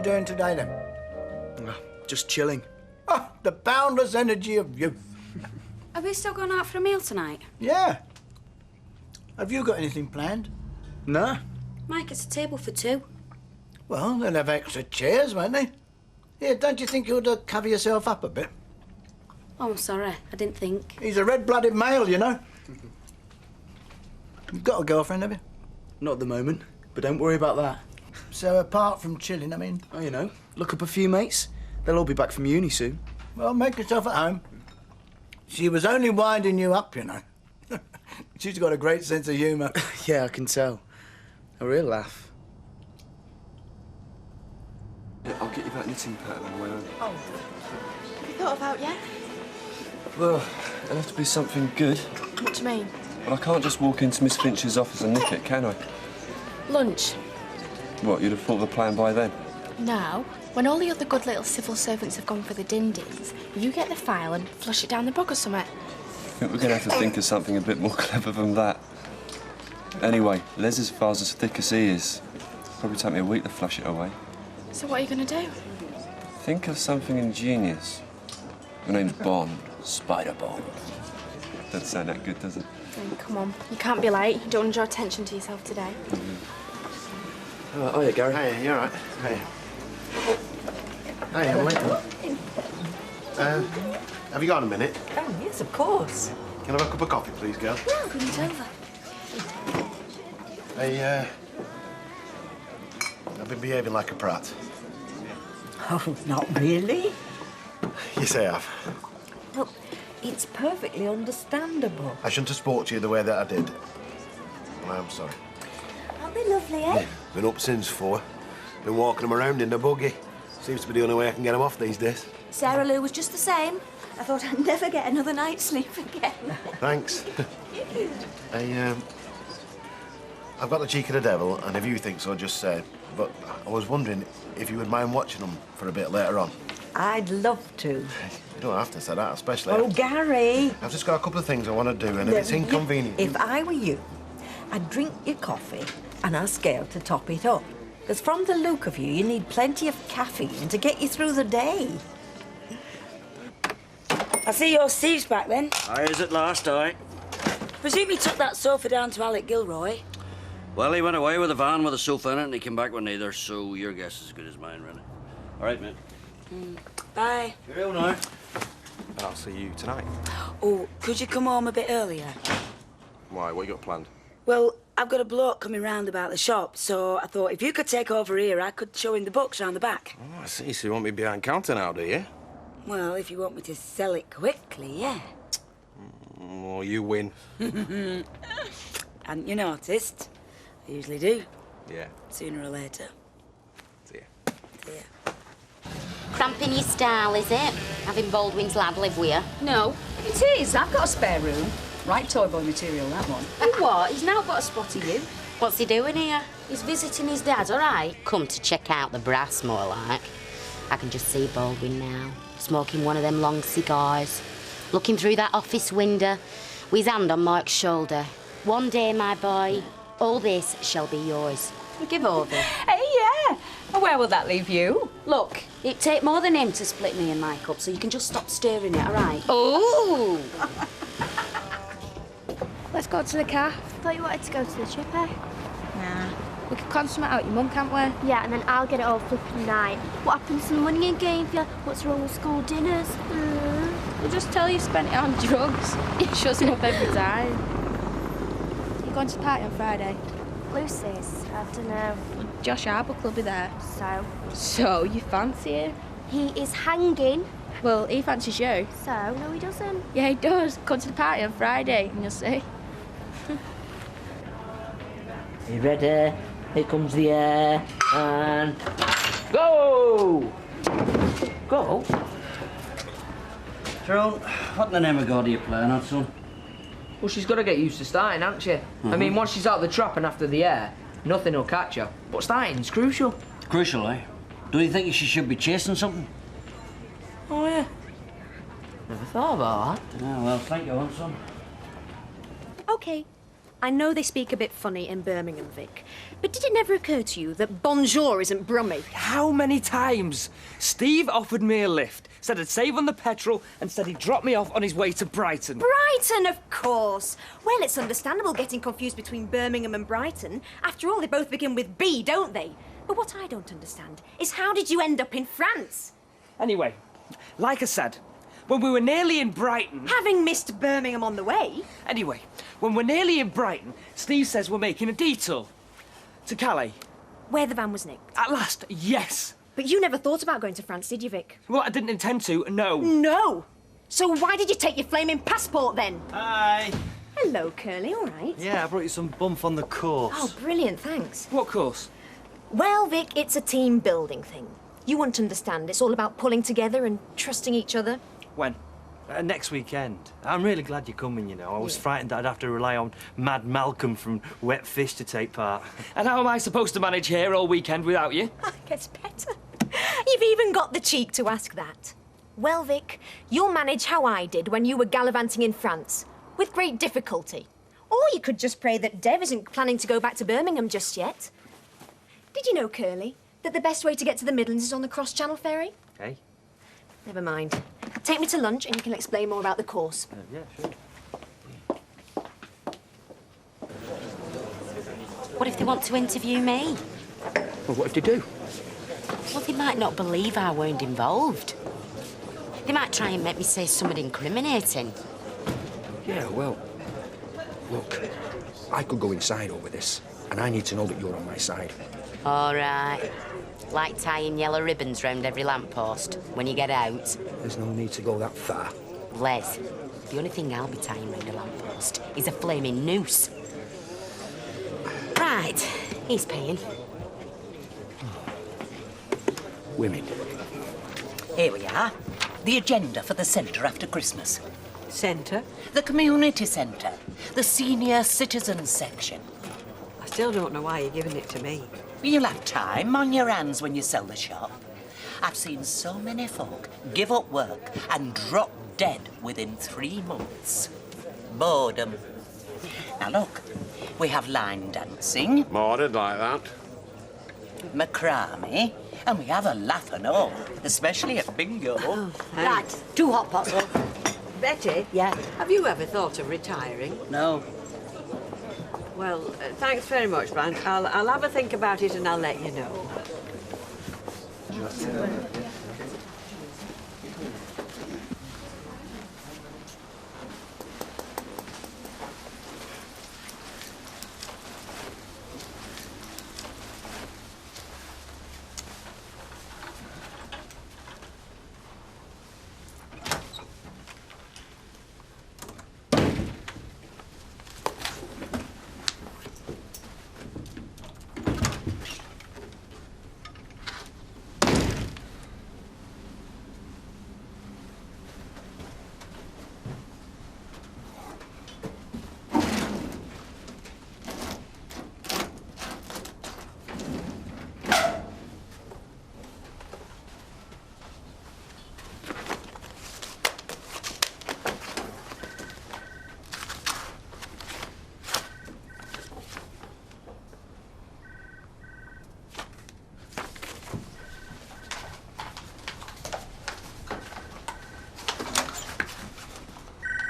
you doing today, then? Just chilling. Oh, the boundless energy of youth. Are we still going out for a meal tonight? Yeah. Have you got anything planned? No. Mike, it's a table for two. Well, they'll have extra chairs, won't they? Here, don't you think you ought to cover yourself up a bit? Oh, I'm sorry. I didn't think. He's a red-blooded male, you know. You've got a girlfriend, have you? Not at the moment, but don't worry about that. So, apart from chilling, I mean... Oh, you know, look up a few mates. They'll all be back from uni soon. Well, make yourself at home. She was only winding you up, you know. She's got a great sense of humour. Yeah, I can tell. A real laugh. Yeah, I'll get you that knitting pattern on the way home. Oh, have you thought about yet? Well, it'll have to be something good. What do you mean? Well, I can't just walk into Miss Finch's office and nick it, can I? Lunch? What, you'd have thought of the plan by then? No. When all the other good little civil servants have gone for the din-dins, you get the file and flush it down the bog or something. I think we're going to have to think of something a bit more clever than that. Anyway, Les is file's as thick as he is. Probably take me a week to flush it away. So what are you going to do? Think of something ingenious. My name's Bond. Spider Bond. Doesn't sound that good, does it? Oh, come on. You can't be late. You don't want to draw attention to yourself today. Oh, yeah, Gary. Hey, you all right? Hey. Hey, Emily. Have you got a minute? Oh, yes, of course. Can I have a cup of coffee, please, girl? Yeah, bring it over. Hey, I've been behaving like a prat. Oh, not really. Yes, I have. Well, it's perfectly understandable. I shouldn't have spoke to you the way that I did. Well, I'm sorry. Aren't they lovely, eh? Been up since 4. Been walking them around in the buggy. Seems to be the only way I can get them off these days. Sarah Lou was just the same. I thought I'd never get another night's sleep again. Thanks. Hey, I've got the cheek of the devil, and if you think so, just say. But I was wondering if you would mind watching them for a bit later on. I'd love to. You don't have to say that, especially... Oh, Gary! I've just got a couple of things I want to do, and if it's inconvenient... If I were you, I'd drink your coffee and ask Gail to top it up. Because from the look of you, you need plenty of caffeine to get you through the day. I see your Steve's back then. Aye, is at last, aye. Presume he took that sofa down to Alec Gilroy. Well, he went away with a van with a sofa in it and he came back with neither, so your guess is as good as mine, really. All right, mate. Bye. Cheerio now. And I'll see you tonight. Oh, could you come home a bit earlier? Why, what you got planned? Well, I've got a bloke coming round about the shop, so I thought if you could take over here, I could show him the books round the back. Oh, I see. So you want me behind counter now, do you? Well, if you want me to sell it quickly, yeah. Well, you win. Hadn't you noticed? I usually do. Yeah. Sooner or later. See ya. See ya. Cramping your style, is it? Having Baldwin's lad live with you? No, it is. I've got a spare room. Right toy boy material, that one. Hey, what? He's now got a spot of you. What's he doing here? He's visiting his dad, all right? Come to check out the brass, more like. I can just see Baldwin now, smoking one of them long cigars, looking through that office window, with his hand on Mike's shoulder. One day, my boy, all this shall be yours. Give over. Hey, yeah. Well, where will that leave you? Look, it'd take more than him to split me and Mike up, so you can just stop stirring it, all right? Ooh! Let's go to the car. Thought you wanted to go to the trip, eh? Nah. We could consummate out your mum, can't we? Yeah, and then I'll get it all flipping night. What happens to the money again? What's wrong with school dinners? We'll just tell you spent it on drugs. It shuts him up every time. You going to the party on Friday? Lucy's? I don't know. Josh Arbrook will be there. So? So, you fancy him? He is hanging. Well, he fancies you. So? No, he doesn't. Yeah, he does. Come to the party on Friday and you'll see. You ready? Here comes the air, and go! Go? Tyrone, what in the name of God are you playing on, son? Well, she's got to get used to starting, hasn't she? I mean, once she's out of the trap and after the air, nothing will catch her. But starting's crucial. Crucial, eh? Do you think she should be chasing something? Oh, yeah. Never thought about that. Yeah, well, thank you, son. OK. I know they speak a bit funny in Birmingham, Vic, but did it never occur to you that bonjour isn't Brummie? How many times? Steve offered me a lift, said I'd save on the petrol, and said he'd drop me off on his way to Brighton. Brighton, of course. Well, it's understandable getting confused between Birmingham and Brighton. After all, they both begin with B, don't they? But what I don't understand is how did you end up in France? Anyway, like I said, when we were nearly in Brighton... Having missed Birmingham on the way? Anyway, when we're nearly in Brighton, Steve says we're making a detour to Calais. Where the van was nicked? At last, yes. But you never thought about going to France, did you, Vic? Well, I didn't intend to, no. No? So why did you take your flaming passport, then? Hi. Hello, Curly, all right? Yeah, I brought you some bump on the course. Oh, brilliant, thanks. What course? Well, Vic, it's a team-building thing. You won't understand. It's all about pulling together and trusting each other. When? Next weekend. I'm really glad you're coming, you know. I was frightened that I'd have to rely on Mad Malcolm from Wet Fish to take part. And how am I supposed to manage here all weekend without you? It gets better. You've even got the cheek to ask that. Well, Vic, you'll manage how I did when you were gallivanting in France, with great difficulty. Or you could just pray that Dev isn't planning to go back to Birmingham just yet. Did you know, Curly, that the best way to get to the Midlands is on the cross-channel ferry? Hey? Never mind. Take me to lunch and you can explain more about the course. Yeah, sure. What if they want to interview me? Well, what if they do? Well, they might not believe I weren't involved. They might try and make me say something incriminating. Yeah, well, look, I could go inside over this, and I need to know that you're on my side. All right. Like tying yellow ribbons round every lamppost when you get out. There's no need to go that far. Les, the only thing I'll be tying round a lamppost is a flaming noose. Right, he's paying. Women. Here we are. The agenda for the centre after Christmas. Centre? The community centre. The senior citizens section. I still don't know why you're giving it to me. You'll have time on your hands when you sell the shop. I've seen so many folk give up work and drop dead within 3 months. Boredom. Now look, we have line dancing. More did like that. Macrame. And we have a laugh and all, especially at bingo. Right, 2 hot pots. Betty? Yeah? Have you ever thought of retiring? No. Well, thanks very much, Brian. I'll have a think about it and I'll let you know.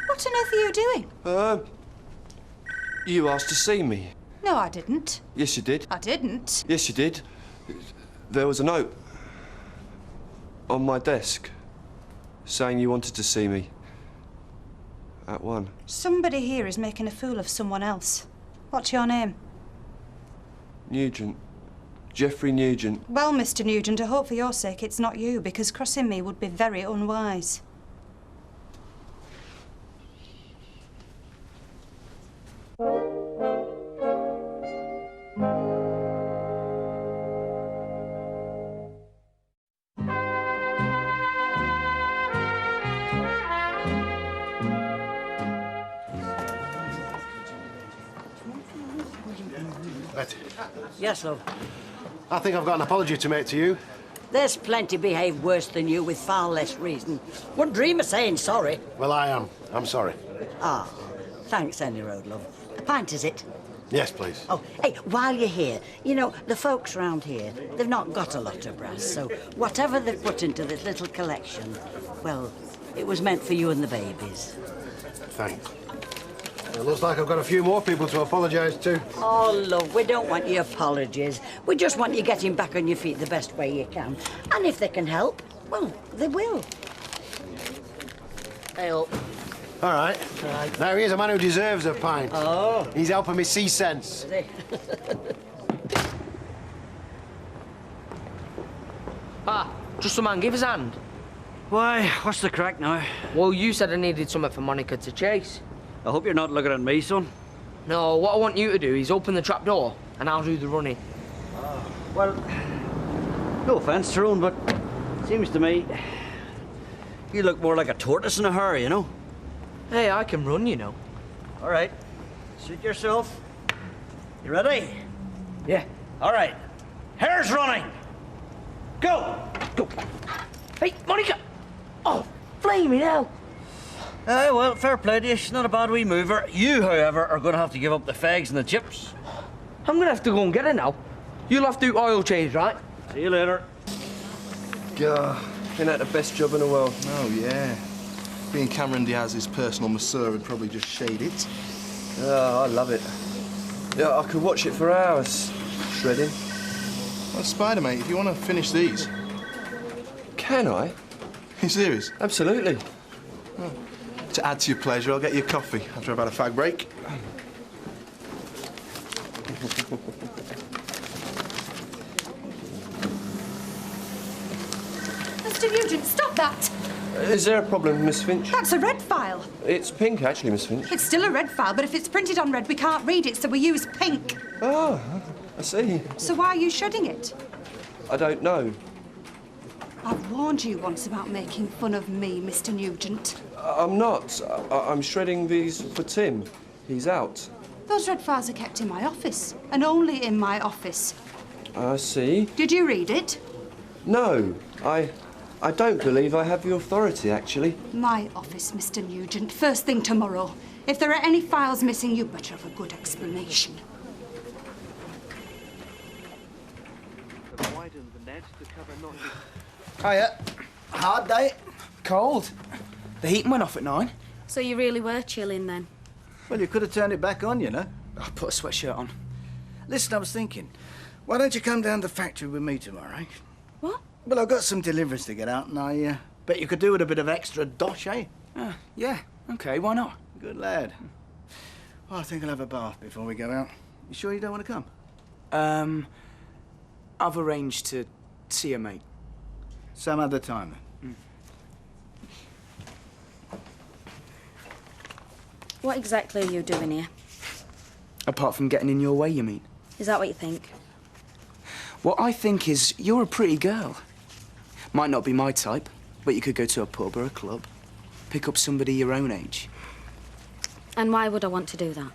What on earth are you doing? You asked to see me. No, I didn't. Yes, you did. I didn't. Yes, you did. There was a note on my desk saying you wanted to see me at 1. Somebody here is making a fool of someone else. What's your name? Nugent. Geoffrey Nugent. Well, Mr. Nugent, I hope for your sake it's not you, because crossing me would be very unwise. Betty. Yes, love. I think I've got an apology to make to you. There's plenty behave worse than you with far less reason. Wouldn't dream of saying sorry. Well, I am. I'm sorry. Ah, thanks, any road, love. A pint, is it? Yes, please. Oh, hey, while you're here, you know, the folks round here, they've not got a lot of brass, so whatever they've put into this little collection, well, it was meant for you and the babies. Thanks. It looks like I've got a few more people to apologise to. Oh, love, we don't want your apologies. We just want you getting back on your feet the best way you can. And if they can help, well, they will. Hey, up. All right. Now, here's a man who deserves a pint. Oh. He's helping me see sense. Just a man, give us a hand. Why, what's the crack now? Well, you said I needed something for Monica to chase. I hope you're not looking at me, son. No, what I want you to do is open the trap door, and I'll do the running. Well, no offence, Tyrone, but it seems to me you look more like a tortoise in a hurry, you know? Hey, I can run, you know. All right. Suit yourself. You ready? Yeah. All right. Hare's running. Go! Go. Hey, Monica! Oh, flaming hell! Well, fair play to you. She's not a bad wee mover. You, however, are going to have to give up the fags and the chips. I'm going to have to go and get her now. You'll have to do oil change, right? See you later. God, ain't that the best job in the world? Oh, yeah. Being Cameron Diaz's personal masseur would probably just shade it. Oh, I love it. Yeah, I could watch it for hours. Shredding. Well, Spider, mate, if you want to finish these... Can I? You serious? Absolutely. Oh. To add to your pleasure, I'll get you a coffee after I've had a fag break. Mr. Nugent, stop that! Is there a problem, Miss Finch? That's a red file. It's pink, actually, Miss Finch. It's still a red file, but if it's printed on red, we can't read it, so we use pink. Oh, I see. So why are you shredding it? I don't know. I've warned you once about making fun of me, Mr. Nugent. I'm not. I'm shredding these for Tim. He's out. Those red files are kept in my office, and only in my office. I see. Did you read it? No, I don't believe I have the authority, actually. My office, Mr. Nugent, first thing tomorrow. If there are any files missing, you better have a good explanation. Hiya. Hard day? Cold. The heating went off at 9. So you really were chilling then? Well, you could have turned it back on, you know. I put a sweatshirt on. Listen, I was thinking, why don't you come down to the factory with me tomorrow, eh? What? Well, I've got some deliveries to get out, and I bet you could do with a bit of extra dosh, eh? Yeah, OK, why not? Good lad. Well, I think I'll have a bath before we go out. You sure you don't want to come? I've arranged to see a mate. Some other time, then. What exactly are you doing here? Apart from getting in your way, you mean? Is that what you think? What I think is you're a pretty girl. Might not be my type, but you could go to a pub or a club, pick up somebody your own age. And why would I want to do that?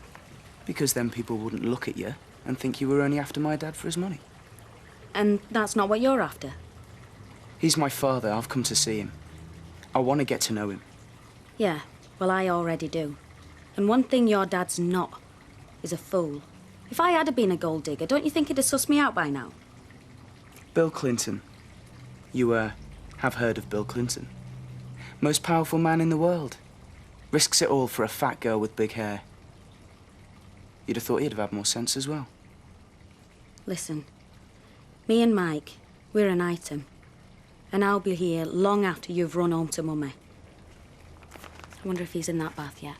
Because then people wouldn't look at you and think you were only after my dad for his money. And that's not what you're after? He's my father. I've come to see him. I want to get to know him. Yeah, well, I already do. And one thing your dad's not is a fool. If I had been a gold digger, don't you think he'd have sussed me out by now? Bill Clinton. You, have heard of Bill Clinton? Most powerful man in the world. Risks it all for a fat girl with big hair. You'd have thought he'd have had more sense as well. Listen, me and Mike, we're an item. And I'll be here long after you've run home to Mummy. I wonder if he's in that bath yet.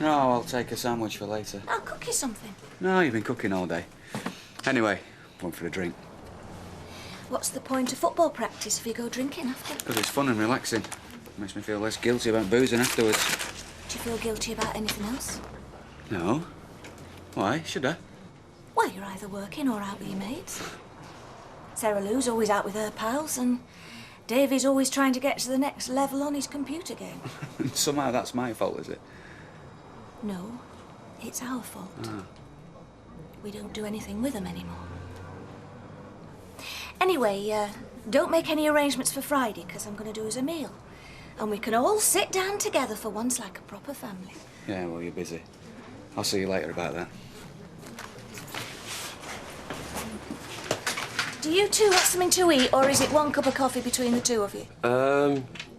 No, I'll take a sandwich for later. I'll cook you something. No, you've been cooking all day. Anyway, one for a drink. What's the point of football practice if you go drinking after? Because it's fun and relaxing. Makes me feel less guilty about boozing afterwards. Do you feel guilty about anything else? No. Why? Should I? Well, you're either working or out with your mates. Sarah Lou's always out with her pals, and Davey's always trying to get to the next level on his computer game. Somehow that's my fault, is it? No, it's our fault. Ah. We don't do anything with them anymore. Anyway, don't make any arrangements for Friday, because I'm going to do us a meal. And we can all sit down together for once like a proper family. Yeah, well, you're busy. I'll see you later about that. Do you two have something to eat, or is it one cup of coffee between the two of you?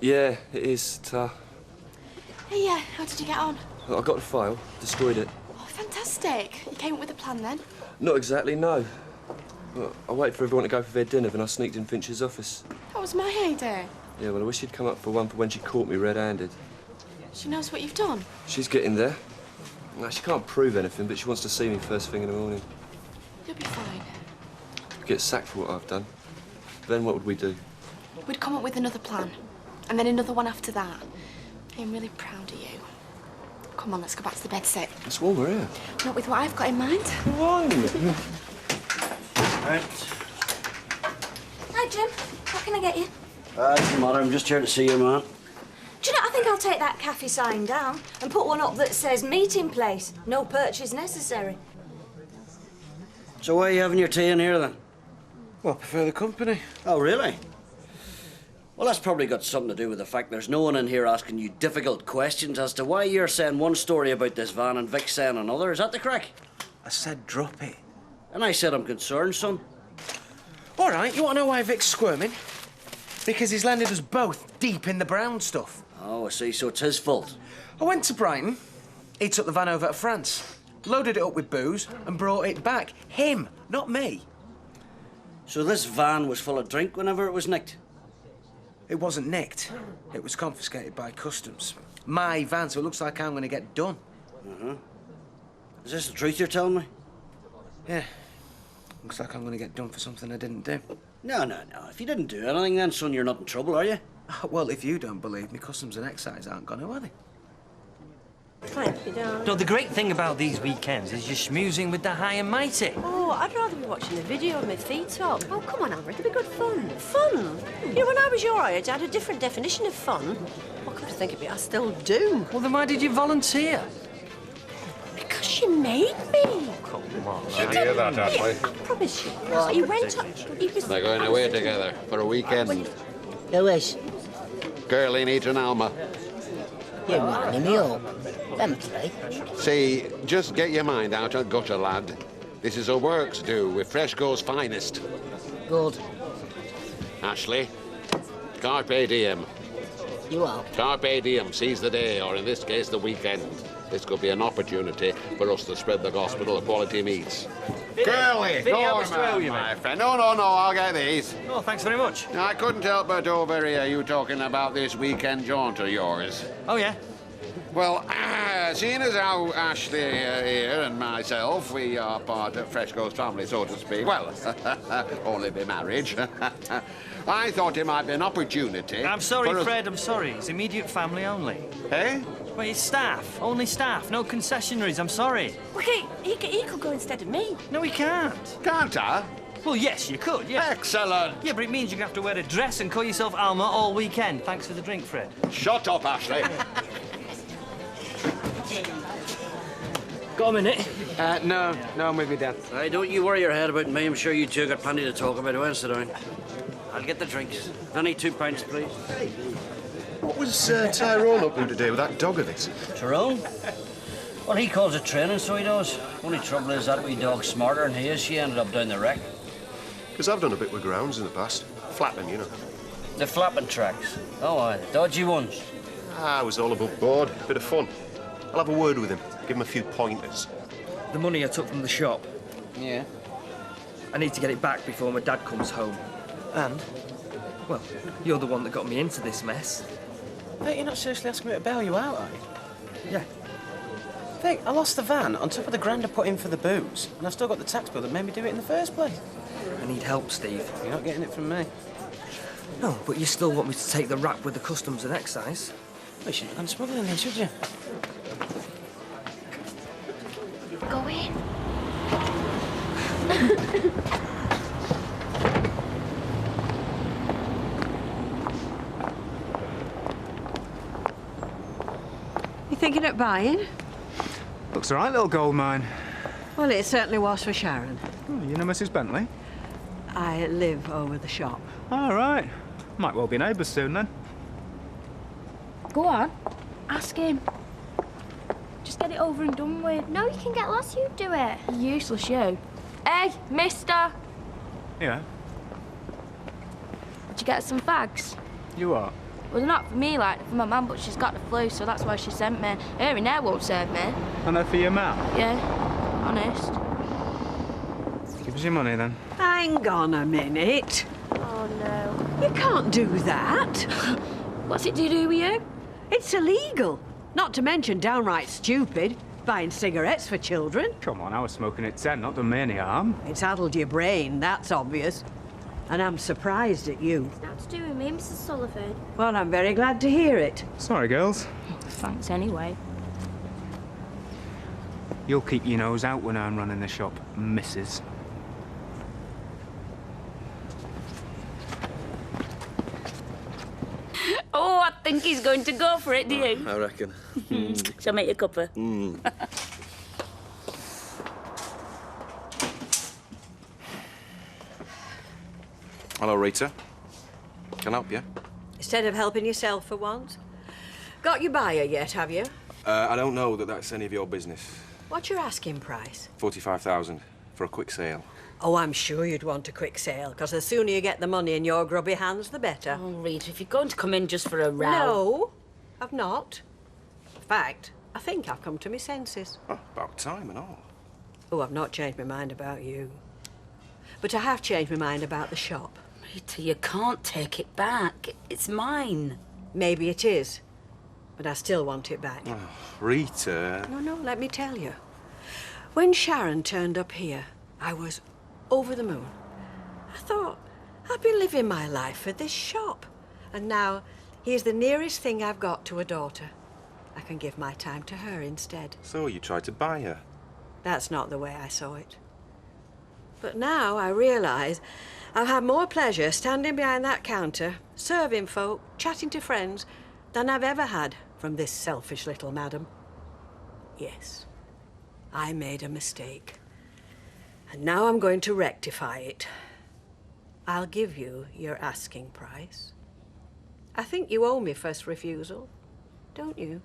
Yeah, it is, Ta. Hey, yeah, how did you get on? I got the file, destroyed it. Oh, fantastic. You came up with a plan then? Not exactly, no. Well, I waited for everyone to go for their dinner, then I sneaked in Finch's office. That was my idea. Yeah, well, I wish she'd come up for one for when she caught me red-handed. She knows what you've done. She's getting there. Now, she can't prove anything, but she wants to see me first thing in the morning. You'll be fine. Get sacked for what I've done. Then what would we do? We'd come up with another plan, and then another one after that. I'm really proud of you. Come on, let's go back to the bed sit. It's warmer here. Not with what I've got in mind. Wine. Right. Hi, Jim. What can I get you? Doesn't matter, I'm just here to see you, man. Do you know, I think I'll take that cafe sign down and put one up that says meeting place. No purchase necessary. So why are you having your tea in here, then? Well, I prefer the company. Oh, really? Well, that's probably got something to do with the fact there's no one in here asking you difficult questions as to why you're saying one story about this van and Vic's saying another. Is that the crack? I said drop it. And I said I'm concerned, son. All right, you want to know why Vic's squirming? Because he's landed us both deep in the brown stuff. Oh, I see, so it's his fault. I went to Brighton. He took the van over to France, loaded it up with booze and brought it back. Him, not me. So this van was full of drink whenever it was nicked? It wasn't nicked. It was confiscated by customs. My van, so it looks like I'm going to get done. Uh-huh. Is this the truth you're telling me? Yeah. Looks like I'm going to get done for something I didn't do. No, no, no. If you didn't do anything then, son, you're not in trouble, are you? Well, if you don't believe me, Customs and Excise aren't going to, are they? Thank you, darling. No, the great thing about these weekends is you're schmoozing with the high and mighty. Oh, I'd rather be watching the video with my feet up. Oh, come on, Amber, it'll be good fun. Fun? You know, when I was your age, I had a different definition of fun. Well, come to think of it, I still do. Well, then why did you volunteer? Because you made me. Come on. Did you hear that, Ashley? I promise you. Well, he went up. He was. They're going away together for a weekend. Who is? Girlie needs an Alma. You're winding me up. Them three. See, just get your mind out of gutter, lad. This is a works do with Fresco's finest. Good. Ashley, carpe diem. You are? Carpe diem, seize the day, or in this case, the weekend. This could be an opportunity for us to spread the gospel of quality meats. Girlie, my friend. No, I'll get these. Oh, thanks very much. I couldn't help but overhear you talking about this weekend jaunt of yours. Oh, yeah? Well, seeing as how Ashley here and myself, we are part of Fresco's family, so to speak. Well, only by marriage. I thought it might be an opportunity. I'm sorry, Fred, I'm sorry. It's immediate family only. Eh? Well, it's staff. Only staff. No concessionaries. I'm sorry. Okay, he could go instead of me. No, he can't. Can't I? Well, yes, you could, yeah. Excellent. Yeah, but it means you're going to have to wear a dress and call yourself Alma all weekend. Thanks for the drink, Fred. Shut up, Ashley. Got a minute? No, I'm with you, Dad. Hey, don't you worry your head about me. I'm sure you two got plenty to talk about. Well, sit down. I'll get the drinks. Only 2 pints, please. What was Tyrone up to today with that dog of his? Tyrone? Well, he calls it training, so he does. Only trouble is that wee dog's smarter than he is. She ended up down the wreck. Because I've done a bit with grounds in the past. Flapping, you know. The flapping tracks. Oh, aye, the dodgy ones. I was all above board. Bit of fun. I'll have a word with him. Give him a few pointers. The money I took from the shop. Yeah? I need to get it back before my dad comes home. And, well, you're the one that got me into this mess. But you're not seriously asking me to bail you out, are you? Yeah. Vic, I lost the van on top of the grand I put in for the booze, and I've still got the tax bill that made me do it in the first place. I need help, Steve. You're not getting it from me. No, but you still want me to take the rap with the customs and excise. Well, you shouldn't have gone smuggling then, should you? Go in. You thinking of buying? Looks all right, little gold mine. Well, it certainly was for Sharon. Oh, you know Mrs. Bentley? I live over the shop. All right. Might well be neighbours soon, then. Go on. Ask him. Do just get it over and done with. No, you can get lost. You do it. Useless, you. Hey, mister. Yeah. Did you get some fags? You what? Well, they're not for me, like, for my mum, but she's got the flu, so that's why she sent me. Her in there won't serve me. And they're for your mum? Yeah, honest. Give us your money, then. Hang on a minute. Oh, no. You can't do that. What's it to do with you? It's illegal. Not to mention downright stupid. Buying cigarettes for children. Come on, I was smoking at 10, not done me any harm. It's addled your brain, that's obvious. And I'm surprised at you. It's not to do with me, Mrs. Sullivan. Well, I'm very glad to hear it. Sorry, girls. Thanks anyway. You'll keep your nose out when I'm running the shop, missus. Oh, I think he's going to go for it, do you? I reckon. Shall I make you a cuppa? Hello, Rita. Can I help you? Instead of helping yourself for once. Got your buyer yet, have you? I don't know that that's any of your business. What's your asking price? 45,000 for a quick sale. Oh, I'm sure you'd want a quick sale, because the sooner you get the money in your grubby hands, the better. Oh, Rita, if you're going to come in just for a row... No, I've not. In fact, I think I've come to my senses. Oh, about time and all. Oh, I've not changed my mind about you. But I have changed my mind about the shop. Rita, you can't take it back. It's mine. Maybe it is, but I still want it back. Oh, Rita. No, let me tell you. When Sharon turned up here, I was over the moon. I thought, I've been living my life for this shop. And now, here's the nearest thing I've got to a daughter. I can give my time to her instead. So you tried to buy her? That's not the way I saw it. But now I realise I've had more pleasure standing behind that counter, serving folk, chatting to friends, than I've ever had from this selfish little madam. Yes, I made a mistake. And now I'm going to rectify it. I'll give you your asking price. I think you owe me first refusal, don't you?